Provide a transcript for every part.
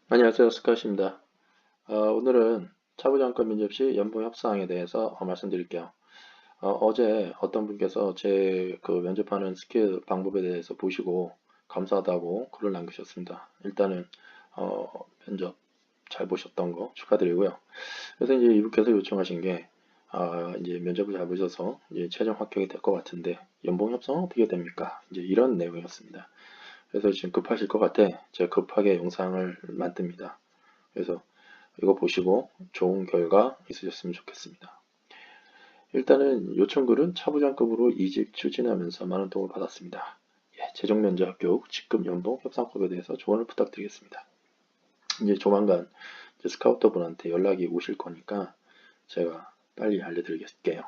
안녕하세요. 스카시입니다. 오늘은 차부장권 면접 시 연봉 협상에 대해서 말씀드릴게요. 제 어떤 분께서 제 그 면접하는 스킬 방법에 대해서 보시고 감사하다고 글을 남기셨습니다. 일단은 면접 잘 보셨던 거 축하드리고요. 그래서 이제 이분께서 요청하신 게 이제 면접을 잘 보셔서 이제 최종 합격이 될 것 같은데 연봉 협상은 어떻게 됩니까? 이제 이런 내용이었습니다. 그래서 지금 급하실 것 같아 제가 급하게 영상을 만듭니다. 그래서 이거 보시고 좋은 결과 있으셨으면 좋겠습니다. 일단은 요청글은 차부장급으로 이직 추진하면서 많은 도움을 받았습니다. 최종 면접 합격, 직급 연봉 협상법에 대해서 조언을 부탁드리겠습니다. 이제 조만간 이제 스카우터 분한테 연락이 오실 거니까 제가 빨리 알려드리겠게요.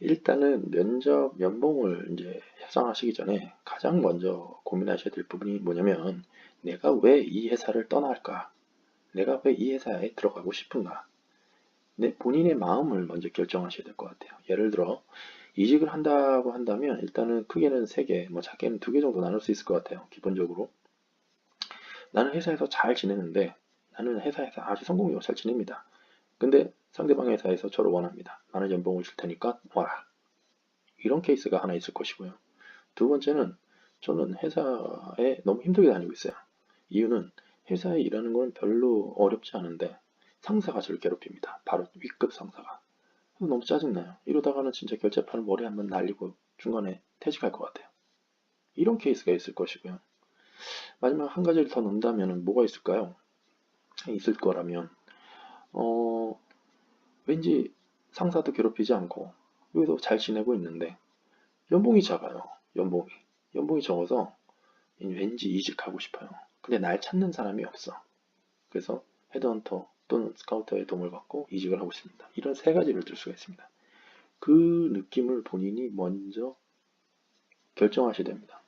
일단은 면접 연봉을 이제 협상하시기 전에 가장 먼저 고민하셔야 될 부분이 뭐냐면 내가 왜 이 회사를 떠날까? 내가 왜 이 회사에 들어가고 싶은가? 본인의 마음을 먼저 결정하셔야 될 것 같아요. 예를 들어 이직을 한다고 한다면 일단은 크게는 3개, 뭐 작게는 2개 정도 나눌 수 있을 것 같아요. 기본적으로 나는 회사에서 잘 지내는데 나는 회사에서 아주 성공적으로 잘 지냅니다. 근데 상대방 회사에서 저를 원합니다. 많은 연봉을 줄 테니까 와라. 이런 케이스가 하나 있을 것이고요. 두 번째는 저는 회사에 너무 힘들게 다니고 있어요. 이유는 회사에 일하는 건 별로 어렵지 않은데 상사가 저를 괴롭힙니다. 바로 윗급 상사가. 너무 짜증나요. 이러다가는 진짜 결제판을 머리 한번 날리고 중간에 퇴직할 것 같아요. 이런 케이스가 있을 것이고요. 마지막 한 가지를 더 넣는다면 뭐가 있을까요? 있을 거라면 어, 왠지 상사도 괴롭히지 않고 여기서 잘 지내고 있는데 연봉이 작아요. 연봉이. 연봉이 적어서 왠지 이직하고 싶어요. 근데 날 찾는 사람이 없어. 그래서 헤드헌터 또는 스카우터의 도움을 받고 이직을 하고 있습니다. 이런 3가지를 들 수가 있습니다. 그 느낌을 본인이 먼저 결정하셔야 됩니다.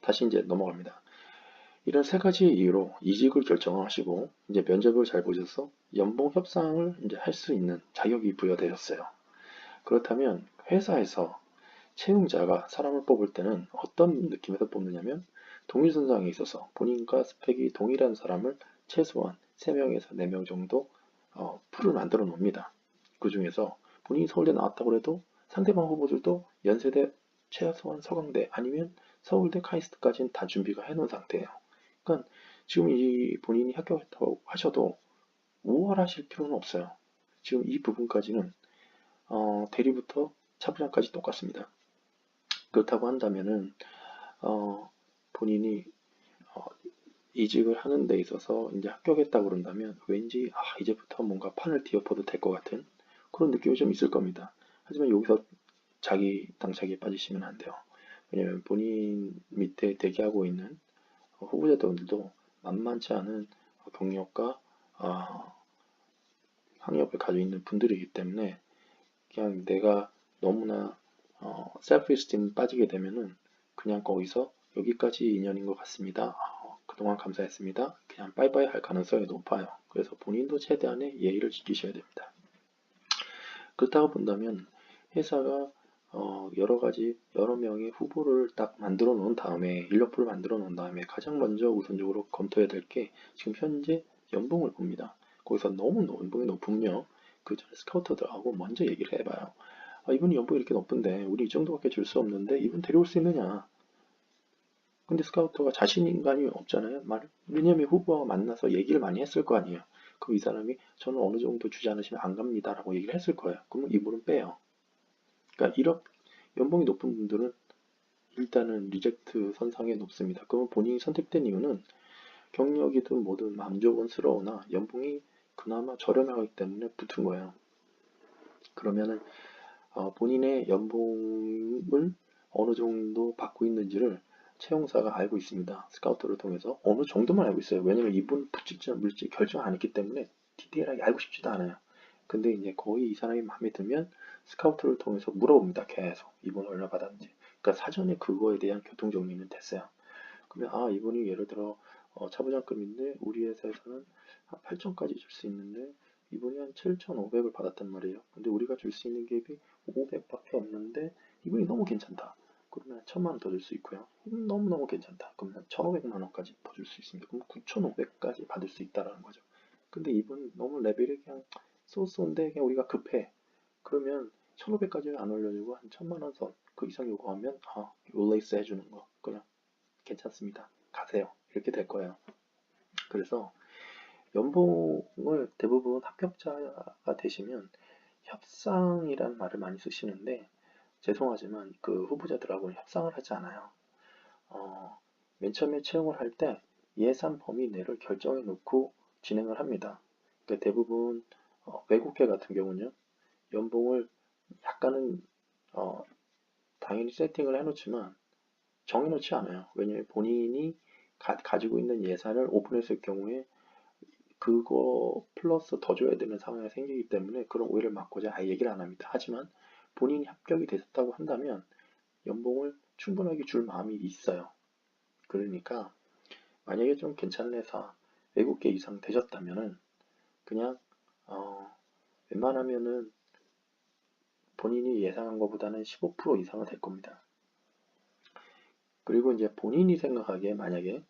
다시 이제 넘어갑니다. 이런 3가지 이유로 이직을 결정하시고 이제 면접을 잘 보셔서 연봉 협상을 이제 할 수 있는 자격이 부여되셨어요. 그렇다면 회사에서 채용자가 사람을 뽑을 때는 어떤 느낌에서 뽑느냐면 동일선상에 있어서 본인과 스펙이 동일한 사람을 최소한 3명에서 4명 정도 풀을 만들어 놓습니다. 그 중에서 본인이 서울대 나왔다고 해도 상대방 후보들도 연세대 최소한 서강대 아니면 서울대 카이스트까지는 다 준비가 해놓은 상태예요. 그러니까 지금 이 본인이 합격했다고 하셔도 우월하실 필요는 없어요. 지금 이 부분까지는 대리부터 차부장까지 똑같습니다. 그렇다고 한다면은 어, 본인이 어, 이직을 하는 데 있어서 이제 합격했다고 그런다면 왠지 이제부터 뭔가 판을 뒤엎어도 될 것 같은 그런 느낌이 좀 있을 겁니다. 하지만 여기서 자기 당착에 빠지시면 안 돼요. 왜냐면 본인 밑에 대기하고 있는 후보자들도 만만치 않은 경력과 학력을 가지고 있는 분들이기 때문에 그냥 내가 너무나 셀프 에스팀 빠지게 되면은 그냥 거기서 여기까지 인연인 것 같습니다. 그동안 감사했습니다. 그냥 빠이빠이 할 가능성이 높아요. 그래서 본인도 최대한의 예의를 지키셔야 됩니다. 그렇다고 본다면 회사가 여러 가지 여러 명의 후보를 딱 만들어 놓은 다음에 인력풀을 만들어 놓은 다음에 가장 먼저 우선적으로 검토해야 될 게 지금 현재 연봉을 봅니다. 거기서 너무 연봉이 높으면 그 전에 스카우터들하고 먼저 얘기를 해봐요. 이분이 연봉이 이렇게 높은데 우리 이 정도밖에 줄 수 없는데 이분 데려올 수 있느냐? 근데 스카우터가 자신감이 없잖아요. 왜냐면 후보와 만나서 얘기를 많이 했을 거 아니에요. 그럼 이 사람이 저는 어느 정도 주지 않으시면 안 갑니다라고 얘기를 했을 거예요. 그러면 이분은 빼요. 그러니까 이렇게 연봉이 높은 분들은 일단은 리젝트 선상에 높습니다. 그러면 본인이 선택된 이유는 경력이든 뭐든 만족스러우나 연봉이 그나마 저렴하기 때문에 붙은 거예요. 그러면은 본인의 연봉을 어느 정도 받고 있는지를 채용사가 알고 있습니다. 스카우터를 통해서 어느 정도만 알고 있어요. 왜냐면 이분 붙일지 물지 결정 안 했기 때문에 디테일하게 알고 싶지도 않아요. 근데 이제 거의 이 사람이 마음에 들면 스카우터를 통해서 물어봅니다. 계속 이분 얼마 받았는지. 그러니까 사전에 그거에 대한 교통 정리는 됐어요. 그러면 이분이 예를 들어 차부장급인데 우리 회사에서는 한 8천까지 줄 수 있는데 이분이 한 7,500을 받았단 말이에요. 근데 우리가 줄 수 있는 갭이 500밖에 없는데 이분이 너무 괜찮다. 그러면 1,000만 원 더 줄 수 있고요. 너무너무 괜찮다. 그러면 1,500만 원까지 더 줄 수 있습니다. 그럼 9,500까지 받을 수 있다라는 거죠. 근데 이분 너무 레벨이 그냥 쏘쏘인데 그냥 우리가 급해. 그러면 1,500까지 안 올려주고 한 1,000만 원 선 그 이상 요구하면 롤레이스 해주는 거 그냥 괜찮습니다. 가세요. 이렇게 될 거예요. 그래서 연봉을 대부분 합격자가 되시면 협상이라는 말을 많이 쓰시는데 죄송하지만 그 후보자들하고는 협상을 하지 않아요. 맨 처음에 채용을 할 때 예산 범위 내를 결정해 놓고 진행을 합니다. 그러니까 대부분 외국계 같은 경우는요. 연봉을 약간은 당연히 세팅을 해놓지만 정해놓지 않아요. 왜냐하면 본인이 가지고 있는 예산을 오픈했을 경우에 그거 플러스 더 줘야 되는 상황이 생기기 때문에 그런 오해를 막고자 아예 얘기를 안 합니다. 하지만 본인이 합격이 되셨다고 한다면 연봉을 충분하게 줄 마음이 있어요. 그러니까 만약에 좀 괜찮은 회사 외국계 이상 되셨다면은 그냥 웬만하면은 본인이 예상한 것보다는 15% 이상은 될 겁니다. 그리고 이제 본인이 생각하기에 만약에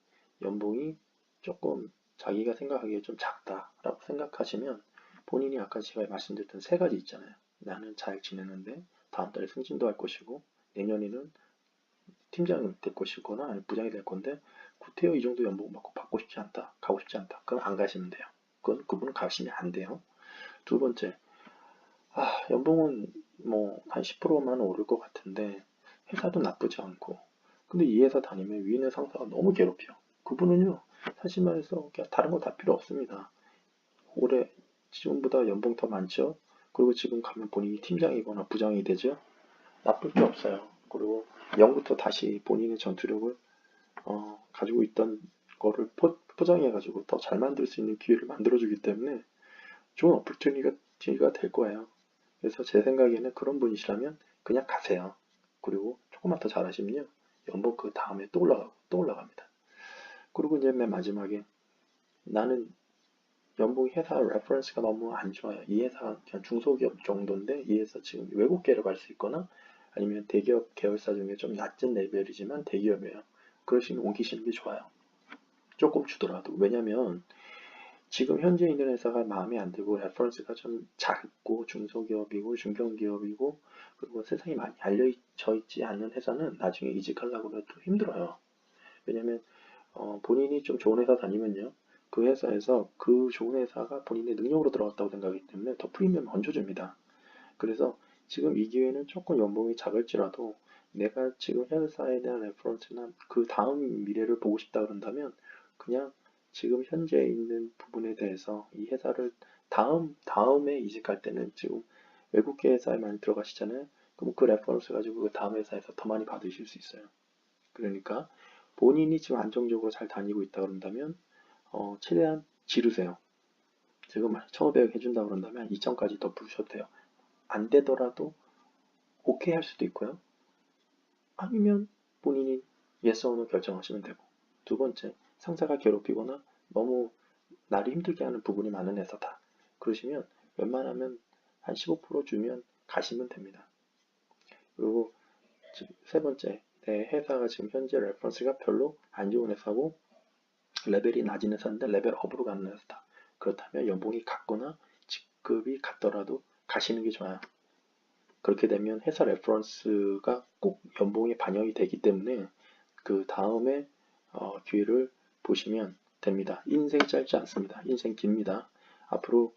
연봉이 조금 자기가 생각하기에 좀 작다라고 생각하시면 본인이 아까 제가 말씀드렸던 세 가지 있잖아요. 나는 잘 지내는데 다음 달에 승진도 할 것이고 내년에는 팀장이 될 것이거나 아니면 부장이 될 건데 구태여 이 정도 연봉 받고 싶지 않다. 가고 싶지 않다. 그럼 안 가시면 돼요. 그분은 가시면 안 돼요. 두 번째, 연봉은 뭐 한 10%만 오를 것 같은데 회사도 나쁘지 않고 근데 이 회사 다니면 위에 있는 상사가 너무 괴롭혀. 그분은요 사실 말해서 그냥 다른 거 다 필요 없습니다. 올해 지금보다 연봉 더 많죠. 그리고 지금 가면 본인이 팀장이거나 부장이 되죠. 나쁠 게 없어요. 그리고 0부터 다시 본인의 전투력을 가지고 있던 거를 포장해가지고 더 잘 만들 수 있는 기회를 만들어주기 때문에 좋은 어플튜니티가 될 거예요. 그래서 제 생각에는 그런 분이시라면 그냥 가세요. 그리고 조금만 더 잘하시면요. 연봉 그 다음에 또 올라가고 또 올라갑니다. 그리고 이제 맨 마지막에 나는 연봉 회사 레퍼런스가 너무 안 좋아요. 이 회사가 그냥 중소기업 정도인데 이 회사 지금 외국계로 갈 수 있거나 아니면 대기업 계열사 중에 좀 낮은 레벨이지만 대기업이에요. 그러시면 옮기시는 게 좋아요. 조금 주더라도. 왜냐면 지금 현재 있는 회사가 마음에 안 들고 레퍼런스가 좀 작고 중소기업이고 중견기업이고 그리고 세상이 많이 알려져 있지 않는 회사는 나중에 이직하려고 해도 힘들어요. 왜냐면 본인이 좀 좋은 회사 다니면요. 그 회사에서 그 좋은 회사가 본인의 능력으로 들어갔다고 생각하기 때문에 더 프리미엄 얹어줍니다. 그래서 지금 이 기회는 조금 연봉이 작을지라도 내가 지금 회사에 대한 레퍼런스나 그 다음 미래를 보고 싶다 그런다면 그냥 지금 현재 있는 부분에 대해서 이 회사를 다음에 이직할 때는 지금 외국계 회사에 많이 들어가시잖아요. 그럼 그 레퍼런스 가지고 그 다음 회사에서 더 많이 받으실 수 있어요. 그러니까 본인이 지금 안정적으로 잘 다니고 있다 그런다면 최대한 지르세요. 지금 1,500 해준다 그런다면 2,000까지 더 부르셔도 돼요. 안 되더라도 오케이 할 수도 있고요. 아니면 본인이 yes or no 결정하시면 되고. 두 번째, 상사가 괴롭히거나 너무 나를 힘들게 하는 부분이 많은 회사다. 그러시면 웬만하면 한 15% 주면 가시면 됩니다. 그리고 세 번째, 내 회사가 지금 현재 레퍼런스가 별로 안 좋은 회사고 레벨이 낮은 회사인데 레벨 업으로 가는 회사다. 그렇다면 연봉이 같거나 직급이 같더라도 가시는 게 좋아요. 그렇게 되면 회사 레퍼런스가 꼭 연봉에 반영이 되기 때문에 그 다음에 기회를 보시면 됩니다. 인생이 짧지 않습니다. 인생 깁니다. 앞으로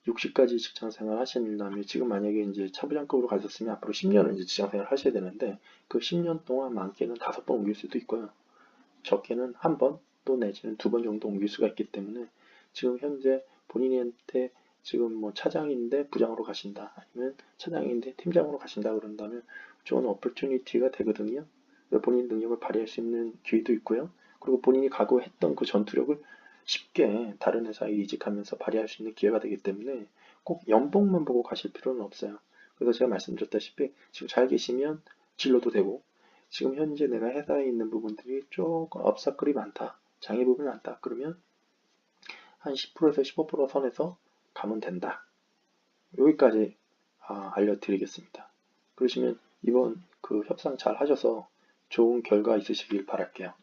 60까지 직장 생활 하신다면 지금 만약에 이제 차부장급으로 가셨으면 앞으로 10년을 이제 직장 생활 하셔야 되는데 그 10년 동안 많게는 5번 옮길 수도 있고요. 적게는 한 번 또 내지는 2번 정도 옮길 수가 있기 때문에 지금 현재 본인한테 지금 뭐 차장인데 부장으로 가신다 아니면 차장인데 팀장으로 가신다 그런다면 좋은 어퍼튜니티가 되거든요. 본인 능력을 발휘할 수 있는 기회도 있고요. 그리고 본인이 각오했던 그 전투력을 쉽게 다른 회사에 이직하면서 발휘할 수 있는 기회가 되기 때문에 꼭 연봉만 보고 가실 필요는 없어요. 그래서 제가 말씀드렸다시피 지금 잘 계시면 진로도 되고 지금 현재 내가 회사에 있는 부분들이 조금 업사클이 많다. 장애 부분이 많다. 그러면 한 10%에서 15% 선에서 가면 된다. 여기까지 알려드리겠습니다. 그러시면 이번 그 협상 잘 하셔서 좋은 결과 있으시길 바랄게요.